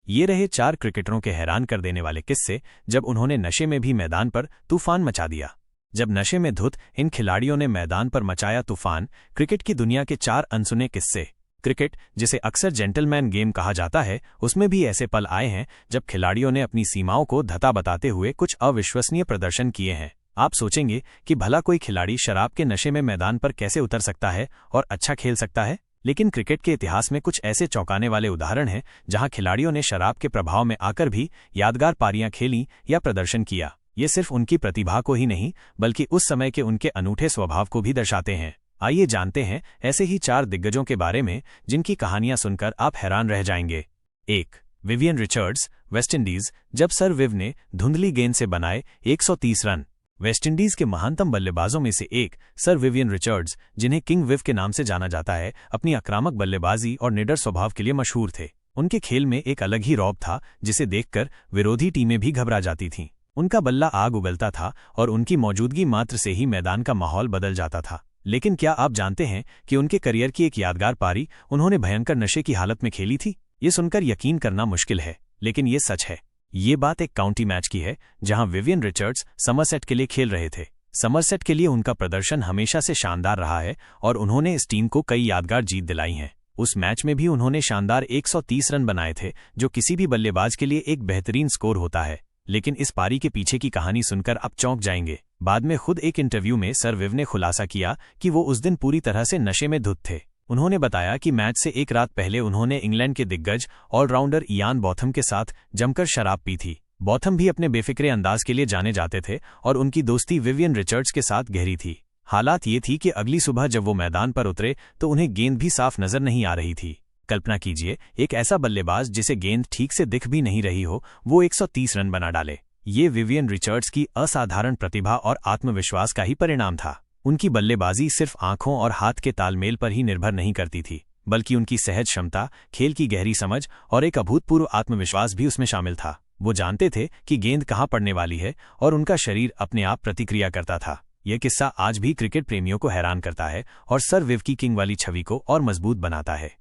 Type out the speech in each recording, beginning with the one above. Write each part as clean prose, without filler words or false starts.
ये रहे 4 क्रिकेटरों के हैरान कर देने वाले किस्से जब उन्होंने नशे में भी मैदान पर तूफान मचा दिया। जब नशे में धुत इन खिलाड़ियों ने मैदान पर मचाया तूफान, क्रिकेट की दुनिया के 4 अनसुने किस्से। क्रिकेट, जिसे अक्सर जेंटलमैन गेम कहा जाता है, उसमें भी ऐसे पल आए हैं जब खिलाड़ियों ने अपनी सीमाओं को धता बताते हुए कुछ अविश्वसनीय प्रदर्शन किए हैं। आप सोचेंगे कि भला कोई खिलाड़ी शराब के नशे में मैदान पर कैसे उतर सकता है और अच्छा खेल सकता है, लेकिन क्रिकेट के इतिहास में कुछ ऐसे चौंकाने वाले उदाहरण हैं जहां खिलाड़ियों ने शराब के प्रभाव में आकर भी यादगार पारियां खेली या प्रदर्शन किया। ये सिर्फ उनकी प्रतिभा को ही नहीं बल्कि उस समय के उनके अनूठे स्वभाव को भी दर्शाते हैं। आइए जानते हैं ऐसे ही 4 दिग्गजों के बारे में जिनकी कहानियां सुनकर आप हैरान रह जाएंगे। 1. Vivian Richards, West Indies. जब सर विव ने धुंधली गेंद से बनाए 130 रन। वेस्टइंडीज के महानतम बल्लेबाजों में से एक सर विवियन रिचर्ड्स, जिन्हें किंग विव के नाम से जाना जाता है, अपनी आक्रामक बल्लेबाजी और निडर स्वभाव के लिए मशहूर थे। उनके खेल में एक अलग ही रौब था जिसे देखकर विरोधी टीमें भी घबरा जाती थीं। उनका बल्ला आग उगलता था और उनकी मौजूदगी मात्र से ही मैदान का माहौल बदल जाता था। लेकिन क्या आप जानते हैं कि उनके करियर की एक यादगार पारी उन्होंने भयंकर नशे की हालत में खेली थी? ये सुनकर यकीन करना मुश्किल है, लेकिन ये सच है। ये बात एक काउंटी मैच की है जहां विवियन रिचर्ड्स समरसेट के लिए खेल रहे थे। समरसेट के लिए उनका प्रदर्शन हमेशा से शानदार रहा है और उन्होंने इस टीम को कई यादगार जीत दिलाई हैं। उस मैच में भी उन्होंने शानदार 130 रन बनाए थे, जो किसी भी बल्लेबाज के लिए एक बेहतरीन स्कोर होता है। लेकिन इस पारी के पीछे की कहानी सुनकर आप चौंक जाएंगे। बाद में खुद एक इंटरव्यू में सर विव ने खुलासा किया कि वो उस दिन पूरी तरह से नशे में धुत थे। उन्होंने बताया कि मैच से एक रात पहले उन्होंने इंग्लैंड के दिग्गज ऑलराउंडर इयान बॉथम के साथ जमकर शराब पी थी। बॉथम भी अपने बेफिक्रे अंदाज के लिए जाने जाते थे और उनकी दोस्ती विवियन रिचर्ड्स के साथ गहरी थी। हालात ये थी कि अगली सुबह जब वो मैदान पर उतरे तो उन्हें गेंद भी साफ नजर नहीं आ रही थी। कल्पना कीजिए, एक ऐसा बल्लेबाज जिसे गेंद ठीक से दिख भी नहीं रही हो, वो 130 रन बना डाले। ये विवियन रिचर्ड्स की असाधारण प्रतिभा और आत्मविश्वास का ही परिणाम था। उनकी बल्लेबाजी सिर्फ आंखों और हाथ के तालमेल पर ही निर्भर नहीं करती थी, बल्कि उनकी सहज क्षमता, खेल की गहरी समझ और एक अभूतपूर्व आत्मविश्वास भी उसमें शामिल था। वो जानते थे कि गेंद कहाँ पड़ने वाली है और उनका शरीर अपने आप प्रतिक्रिया करता था। यह किस्सा आज भी क्रिकेट प्रेमियों को हैरान करता है और सर विव की किंग वाली छवि को और मजबूत बनाता है।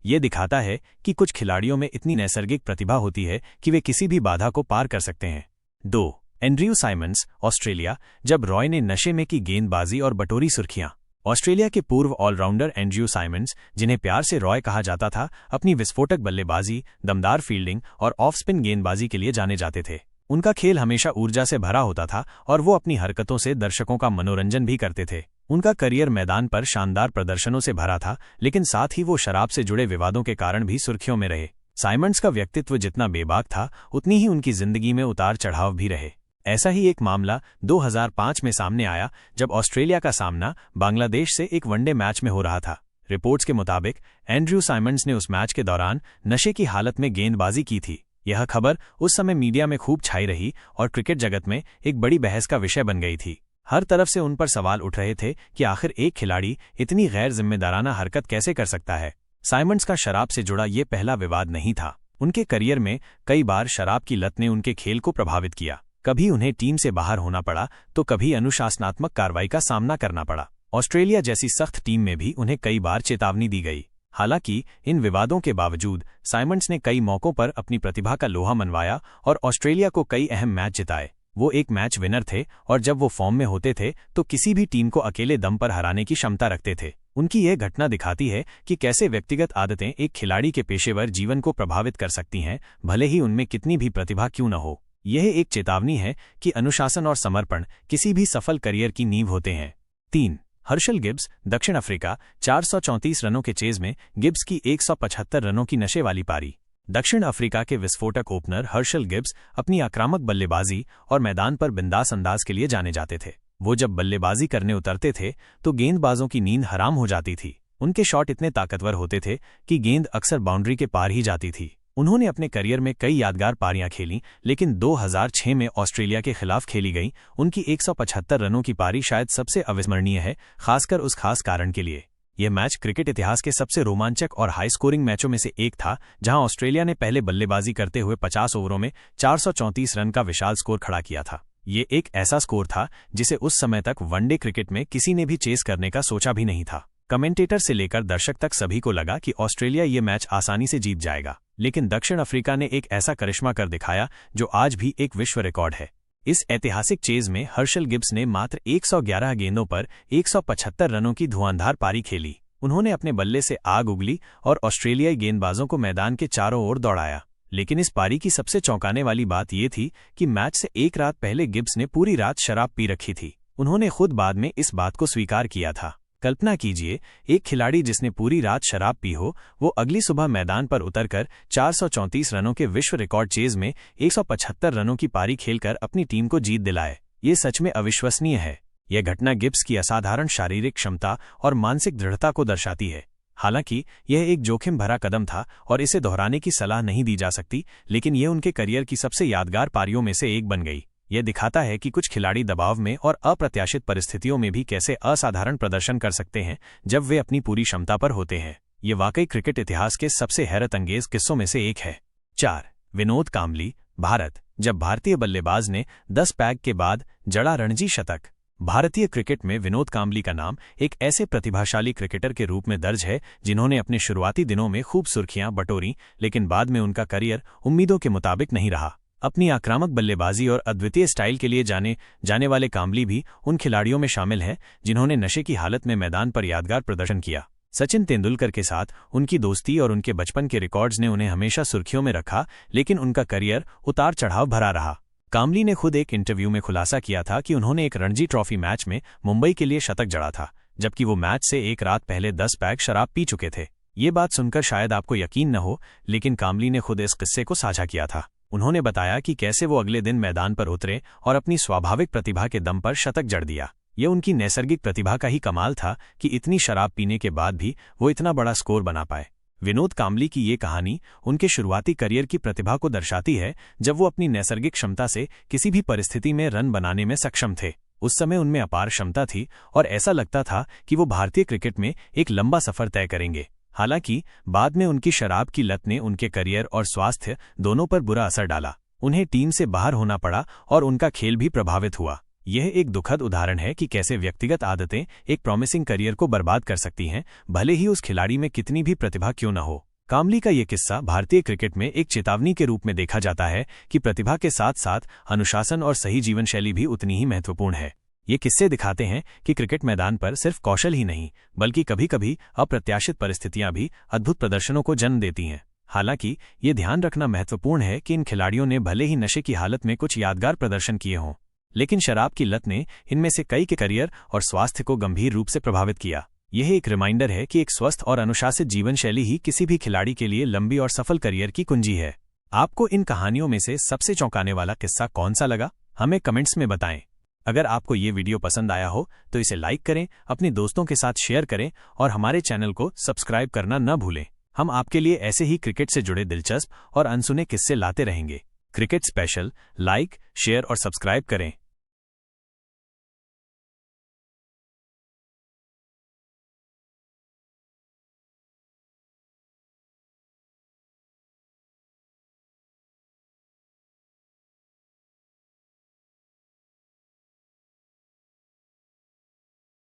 ये दिखाता है कि कुछ खिलाड़ियों में इतनी नैसर्गिक प्रतिभा होती है कि वे किसी भी बाधा को पार कर सकते हैं। 2. Andrew Symonds, Australia. जब रॉय ने नशे में की गेंदबाजी और बटोरी सुर्खियां। ऑस्ट्रेलिया के पूर्व ऑलराउंडर एंड्रयू साइमंड्स, जिन्हें प्यार से रॉय कहा जाता था, अपनी विस्फोटक बल्लेबाजी, दमदार फील्डिंग और ऑफ स्पिन गेंदबाजी के लिए जाने जाते थे। उनका खेल हमेशा ऊर्जा से भरा होता था और वो अपनी हरकतों से दर्शकों का मनोरंजन भी करते थे। उनका करियर मैदान पर शानदार प्रदर्शनों से भरा था, लेकिन साथ ही वो शराब से जुड़े विवादों के कारण भी सुर्खियों में रहे। साइमंड्स का व्यक्तित्व जितना बेबाक था, उतनी ही उनकी जिंदगी में उतार चढ़ाव भी रहे। ऐसा ही एक मामला 2005 में सामने आया जब ऑस्ट्रेलिया का सामना बांग्लादेश से एक वनडे मैच में हो रहा था। रिपोर्ट्स के मुताबिक एंड्रयू साइमंड्स ने उस मैच के दौरान नशे की हालत में गेंदबाजी की थी। यह खबर उस समय मीडिया में खूब छाई रही और क्रिकेट जगत में एक बड़ी बहस का विषय बन गई थी। हर तरफ से उन पर सवाल उठ रहे थे कि आखिर एक खिलाड़ी इतनी गैर जिम्मेदाराना हरकत कैसे कर सकता है। साइमंड्स का शराब से जुड़ा ये पहला विवाद नहीं था। उनके करियर में कई बार शराब की लत ने उनके खेल को प्रभावित किया। कभी उन्हें टीम से बाहर होना पड़ा तो कभी अनुशासनात्मक कार्रवाई का सामना करना पड़ा। ऑस्ट्रेलिया जैसी सख्त टीम में भी उन्हें कई बार चेतावनी दी गई। हालांकि इन विवादों के बावजूद साइमंड्स ने कई मौकों पर अपनी प्रतिभा का लोहा मनवाया और ऑस्ट्रेलिया को कई अहम मैच जिताए। वो एक मैच विनर थे और जब वो फॉर्म में होते थे तो किसी भी टीम को अकेले दम पर हराने की क्षमता रखते थे। उनकी यह घटना दिखाती है कि कैसे व्यक्तिगत आदतें एक खिलाड़ी के पेशेवर जीवन को प्रभावित कर सकती हैं, भले ही उनमें कितनी भी प्रतिभा क्यों न हो। यह एक चेतावनी है कि अनुशासन और समर्पण किसी भी सफल करियर की नींव होते हैं। 3. हर्शल गिब्स, दक्षिण अफ्रीका। 434 रनों के चेज में गिब्स की 175 रनों की नशे वाली पारी। दक्षिण अफ्रीका के विस्फोटक ओपनर हर्शल गिब्स अपनी आक्रामक बल्लेबाजी और मैदान पर बिंदास अंदाज के लिए जाने जाते थे। वो जब बल्लेबाजी करने उतरते थे तो गेंदबाजों की नींद हराम हो जाती थी। उनके शॉट इतने ताकतवर होते थे कि गेंद अक्सर बाउंड्री के पार ही जाती थी। उन्होंने अपने करियर में कई यादगार पारियां खेलीं, लेकिन 2006 में ऑस्ट्रेलिया के खिलाफ खेली गई उनकी 175 रनों की पारी शायद सबसे अविस्मरणीय है, खासकर उस खास कारण के लिए। यह मैच क्रिकेट इतिहास के सबसे रोमांचक और हाई स्कोरिंग मैचों में से एक था, जहां ऑस्ट्रेलिया ने पहले बल्लेबाजी करते हुए 50 ओवरों में 434 रन का विशाल स्कोर खड़ा किया था। ये एक ऐसा स्कोर था जिसे उस समय तक वनडे क्रिकेट में किसी ने भी चेस करने का सोचा भी नहीं था। कमेंटेटर से लेकर दर्शक तक सभी को लगा कि ऑस्ट्रेलिया ये मैच आसानी से जीत जाएगा। लेकिन दक्षिण अफ्रीका ने एक ऐसा करिश्मा कर दिखाया जो आज भी एक विश्व रिकॉर्ड है। इस ऐतिहासिक चेज में हर्षल गिब्स ने मात्र 111 गेंदों पर 175 रनों की धुआंधार पारी खेली। उन्होंने अपने बल्ले से आग उगली और ऑस्ट्रेलियाई गेंदबाजों को मैदान के चारों ओर दौड़ाया। लेकिन इस पारी की सबसे चौंकाने वाली बात यह थी कि मैच से एक रात पहले गिब्स ने पूरी रात शराब पी रखी थी। उन्होंने खुद बाद में इस बात को स्वीकार किया था। कल्पना कीजिए, एक खिलाड़ी जिसने पूरी रात शराब पी हो, वो अगली सुबह मैदान पर उतरकर 434 रनों के विश्व रिकॉर्ड चेज में 175 रनों की पारी खेलकर अपनी टीम को जीत दिलाए। ये सच में अविश्वसनीय है। यह घटना गिब्स की असाधारण शारीरिक क्षमता और मानसिक दृढ़ता को दर्शाती है। हालांकि यह एक जोखिम भरा कदम था और इसे दोहराने की सलाह नहीं दी जा सकती, लेकिन यह उनके करियर की सबसे यादगार पारियों में से एक बन गई। यह दिखाता है कि कुछ खिलाड़ी दबाव में और अप्रत्याशित परिस्थितियों में भी कैसे असाधारण प्रदर्शन कर सकते हैं जब वे अपनी पूरी क्षमता पर होते हैं। ये वाकई क्रिकेट इतिहास के सबसे हैरतअंगेज किस्सों में से एक है। 4. विनोद कांबली, भारत। जब भारतीय बल्लेबाज ने 10 पैक के बाद जड़ा रणजी शतक। भारतीय क्रिकेट में विनोद कांबली का नाम एक ऐसे प्रतिभाशाली क्रिकेटर के रूप में दर्ज है जिन्होंने अपने शुरुआती दिनों में खूब सुर्खियां बटोरी, लेकिन बाद में उनका करियर उम्मीदों के मुताबिक नहीं रहा। अपनी आक्रामक बल्लेबाजी और अद्वितीय स्टाइल के लिए जाने वाले कांबली भी उन खिलाड़ियों में शामिल हैं जिन्होंने नशे की हालत में मैदान पर यादगार प्रदर्शन किया। सचिन तेंदुलकर के साथ उनकी दोस्ती और उनके बचपन के रिकॉर्ड्स ने उन्हें हमेशा सुर्खियों में रखा, लेकिन उनका करियर उतार चढ़ाव भरा रहा। कांबली ने खुद एक इंटरव्यू में खुलासा किया था कि उन्होंने एक रणजी ट्रॉफी मैच में मुंबई के लिए शतक जड़ा था, जबकि वो मैच से एक रात पहले 10 पैक शराब पी चुके थे। ये बात सुनकर शायद आपको यकीन न हो, लेकिन कांबली ने खुद इस किस्से को साझा किया था। उन्होंने बताया कि कैसे वो अगले दिन मैदान पर उतरे और अपनी स्वाभाविक प्रतिभा के दम पर शतक जड़ दिया। यह उनकी नैसर्गिक प्रतिभा का ही कमाल था कि इतनी शराब पीने के बाद भी वो इतना बड़ा स्कोर बना पाए। विनोद कांबली की ये कहानी उनके शुरुआती करियर की प्रतिभा को दर्शाती है, जब वो अपनी नैसर्गिक क्षमता से किसी भी परिस्थिति में रन बनाने में सक्षम थे। उस समय उनमें अपार क्षमता थी और ऐसा लगता था कि वो भारतीय क्रिकेट में एक लंबा सफर तय करेंगे। हालांकि बाद में उनकी शराब की लत ने उनके करियर और स्वास्थ्य दोनों पर बुरा असर डाला। उन्हें टीम से बाहर होना पड़ा और उनका खेल भी प्रभावित हुआ। यह एक दुखद उदाहरण है कि कैसे व्यक्तिगत आदतें एक प्रॉमिसिंग करियर को बर्बाद कर सकती हैं, भले ही उस खिलाड़ी में कितनी भी प्रतिभा क्यों न हो। कांबली का यह किस्सा भारतीय क्रिकेट में एक चेतावनी के रूप में देखा जाता है कि प्रतिभा के साथ साथ अनुशासन और सही जीवनशैली भी उतनी ही महत्वपूर्ण है। ये किस्से दिखाते हैं कि क्रिकेट मैदान पर सिर्फ कौशल ही नहीं, बल्कि कभी कभी अप्रत्याशित परिस्थितियां भी अद्भुत प्रदर्शनों को जन्म देती हैं। हालांकि ये ध्यान रखना महत्वपूर्ण है कि इन खिलाड़ियों ने भले ही नशे की हालत में कुछ यादगार प्रदर्शन किए हों, लेकिन शराब की लत ने इनमें से कई के करियर और स्वास्थ्य को गंभीर रूप से प्रभावित किया। यह एक रिमाइंडर है कि एक स्वस्थ और अनुशासित जीवन शैली ही किसी भी खिलाड़ी के लिए लंबी और सफल करियर की कुंजी है। आपको इन कहानियों में से सबसे चौंकाने वाला किस्सा कौन सा लगा, हमें कमेंट्स में बताएं। अगर आपको ये वीडियो पसंद आया हो तो इसे लाइक करें, अपने दोस्तों के साथ शेयर करें और हमारे चैनल को सब्सक्राइब करना न भूलें। हम आपके लिए ऐसे ही क्रिकेट से जुड़े दिलचस्प और अनसुने किस्से लाते रहेंगे। क्रिकेट स्पेशल लाइक, शेयर और सब्सक्राइब करें।